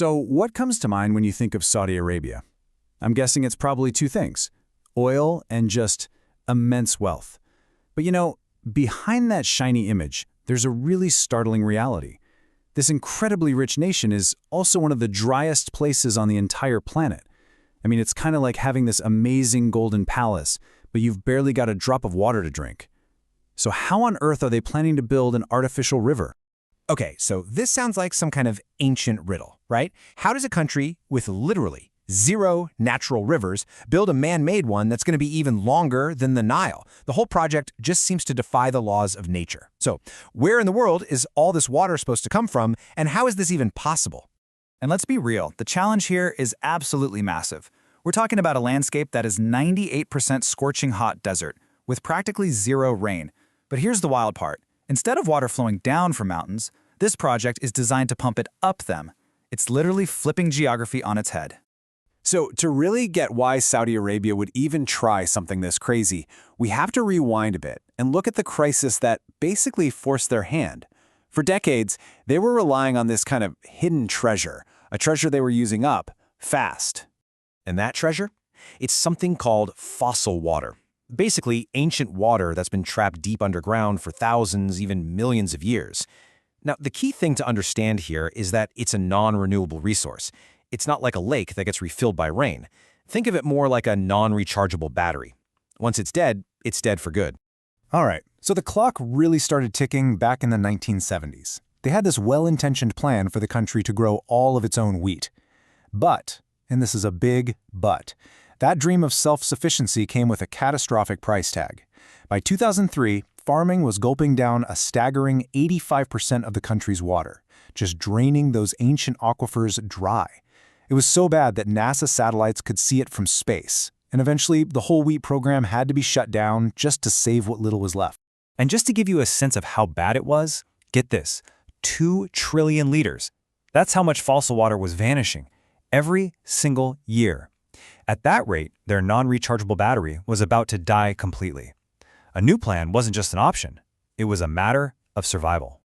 So what comes to mind when you think of Saudi Arabia? I'm guessing it's probably two things: oil and just immense wealth. But behind that shiny image, there's a really startling reality. This incredibly rich nation is also one of the driest places on the entire planet. I mean, it's kind of like having this amazing golden palace, but you've barely got a drop of water to drink. So how on earth are they planning to build an artificial river? Okay, so this sounds like some kind of ancient riddle, right? How does a country with literally zero natural rivers build a man-made one that's going to be even longer than the Nile? The whole project just seems to defy the laws of nature. So, where in the world is all this water supposed to come from, and how is this even possible? And let's be real, the challenge here is absolutely massive. We're talking about a landscape that is 98% scorching hot desert, with practically zero rain. But here's the wild part. Instead of water flowing down from mountains, this project is designed to pump it up them. It's literally flipping geography on its head. So to really get why Saudi Arabia would even try something this crazy, we have to rewind a bit and look at the crisis that basically forced their hand. For decades, they were relying on this kind of hidden treasure, a treasure they were using up fast. And that treasure? It's something called fossil water. Basically, ancient water that's been trapped deep underground for thousands, even millions of years. Now, the key thing to understand here is that it's a non-renewable resource. It's not like a lake that gets refilled by rain. Think of it more like a non-rechargeable battery. Once it's dead for good. All right, so the clock really started ticking back in the 1970s. They had this well-intentioned plan for the country to grow all of its own wheat. But, and this is a big but, that dream of self-sufficiency came with a catastrophic price tag. By 2003, farming was gulping down a staggering 85% of the country's water, just draining those ancient aquifers dry. It was so bad that NASA satellites could see it from space, and eventually the whole wheat program had to be shut down just to save what little was left. And just to give you a sense of how bad it was, get this, 2 trillion liters. That's how much fossil water was vanishing every single year. At that rate, their non-rechargeable battery was about to die completely. A new plan wasn't just an option, it was a matter of survival.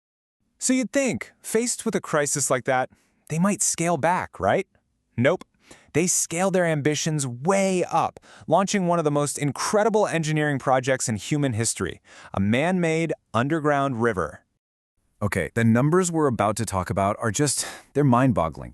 So you'd think, faced with a crisis like that, they might scale back, right? Nope. They scaled their ambitions way up, launching one of the most incredible engineering projects in human history, a man-made underground river. Okay, the numbers we're about to talk about are they're mind-boggling.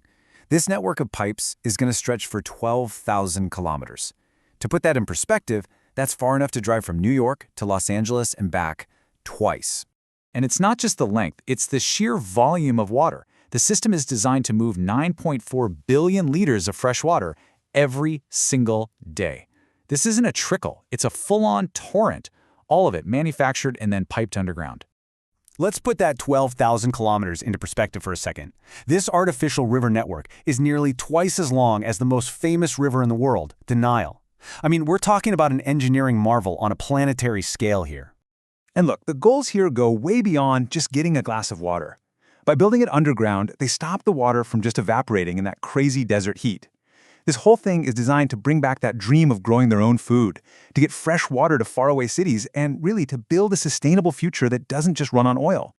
This network of pipes is going to stretch for 12,000 kilometers. To put that in perspective, that's far enough to drive from New York to Los Angeles and back twice. And it's not just the length, it's the sheer volume of water. The system is designed to move 9.4 billion liters of fresh water every single day. This isn't a trickle, it's a full-on torrent, all of it manufactured and then piped underground. Let's put that 12,000 kilometers into perspective for a second. This artificial river network is nearly twice as long as the most famous river in the world, the Nile. I mean, we're talking about an engineering marvel on a planetary scale here. And look, the goals here go way beyond just getting a glass of water. By building it underground, they stop the water from just evaporating in that crazy desert heat. This whole thing is designed to bring back that dream of growing their own food, to get fresh water to faraway cities, and really to build a sustainable future that doesn't just run on oil.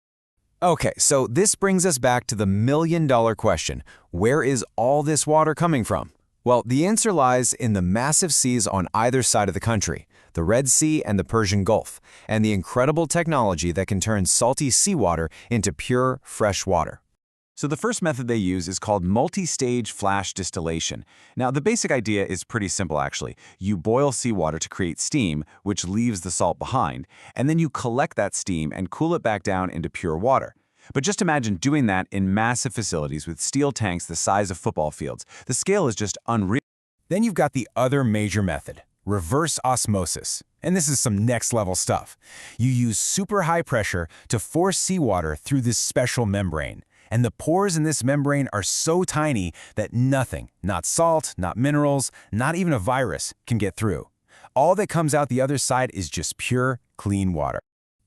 Okay, so this brings us back to the million-dollar question. Where is all this water coming from? Well, the answer lies in the massive seas on either side of the country, the Red Sea and the Persian Gulf, and the incredible technology that can turn salty seawater into pure, fresh water. So the first method they use is called multi-stage flash distillation. Now, the basic idea is pretty simple, actually. You boil seawater to create steam, which leaves the salt behind, and then you collect that steam and cool it back down into pure water. But just imagine doing that in massive facilities with steel tanks the size of football fields. The scale is just unreal. Then you've got the other major method, reverse osmosis. And this is some next-level stuff. You use super high pressure to force seawater through this special membrane. And the pores in this membrane are so tiny that nothing, not salt, not minerals, not even a virus, can get through. All that comes out the other side is just pure, clean water.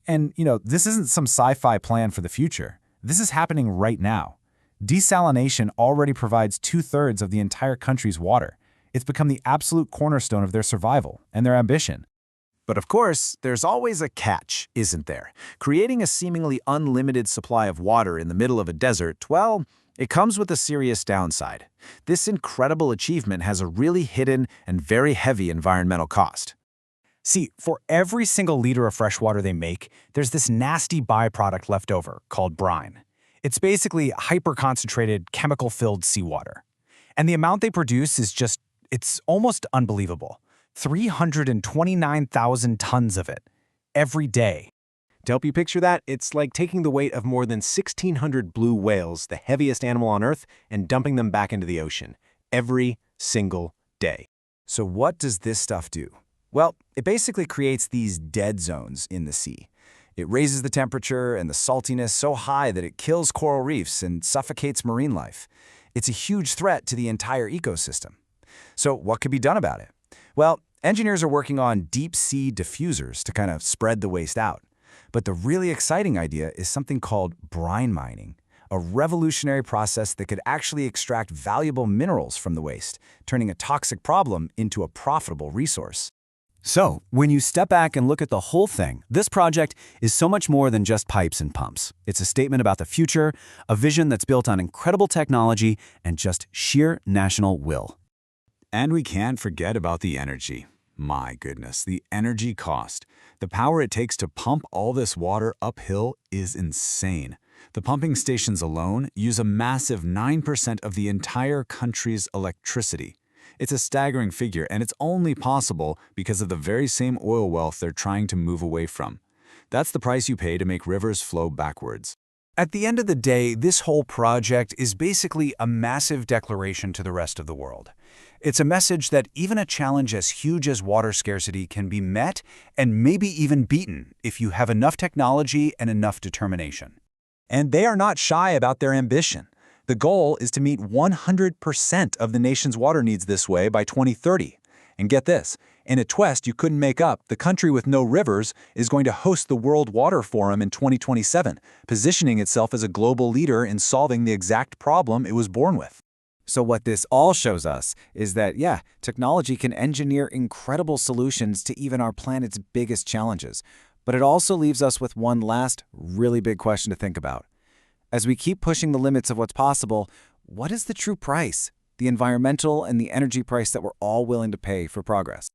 And, this isn't some sci-fi plan for the future. This is happening right now. Desalination already provides 2/3 of the entire country's water. It's become the absolute cornerstone of their survival and their ambition. But of course, there's always a catch, isn't there? Creating a seemingly unlimited supply of water in the middle of a desert, well, It comes with a serious downside. This incredible achievement has a really hidden and very heavy environmental cost. See, for every single liter of fresh water they make, there's this nasty byproduct left over called brine. It's basically hyper-concentrated, chemical-filled seawater. And the amount they produce is it's almost unbelievable. 329,000 tons of it, every day. To help you picture that, it's like taking the weight of more than 1,600 blue whales, the heaviest animal on Earth, and dumping them back into the ocean, every single day. So what does this stuff do? Well, it basically creates these dead zones in the sea. It raises the temperature and the saltiness so high that it kills coral reefs and suffocates marine life. It's a huge threat to the entire ecosystem. So what could be done about it? Well, engineers are working on deep-sea diffusers to kind of spread the waste out. But the really exciting idea is something called brine mining, a revolutionary process that could actually extract valuable minerals from the waste, turning a toxic problem into a profitable resource. So, when you step back and look at the whole thing, this project is so much more than just pipes and pumps. It's a statement about the future, a vision that's built on incredible technology and just sheer national will. And we can't forget about the energy. My goodness, the energy cost. The power it takes to pump all this water uphill is insane. The pumping stations alone use a massive 9% of the entire country's electricity. It's a staggering figure, and it's only possible because of the very same oil wealth they're trying to move away from. That's the price you pay to make rivers flow backwards. At the end of the day, this whole project is basically a massive declaration to the rest of the world. It's a message that even a challenge as huge as water scarcity can be met and maybe even beaten if you have enough technology and enough determination. And they are not shy about their ambition. The goal is to meet 100% of the nation's water needs this way by 2030. And get this, in a twist you couldn't make up, the country with no rivers is going to host the World Water Forum in 2027, positioning itself as a global leader in solving the exact problem it was born with. So what this all shows us is that, technology can engineer incredible solutions to even our planet's biggest challenges. But it also leaves us with one last, really big question to think about. As we keep pushing the limits of what's possible, what is the true price? The environmental and the energy price that we're all willing to pay for progress?